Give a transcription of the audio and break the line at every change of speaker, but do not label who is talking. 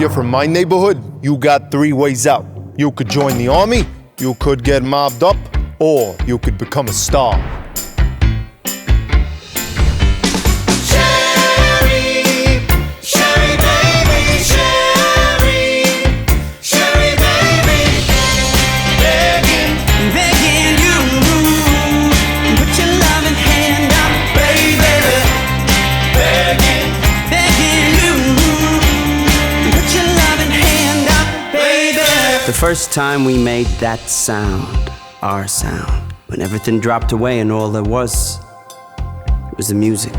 you're from my neighborhood, you got 3 ways out. You could join the army, you could get mobbed up, or you could become a star.
The first time we made that sound, our sound, when everything dropped away and all there was the music.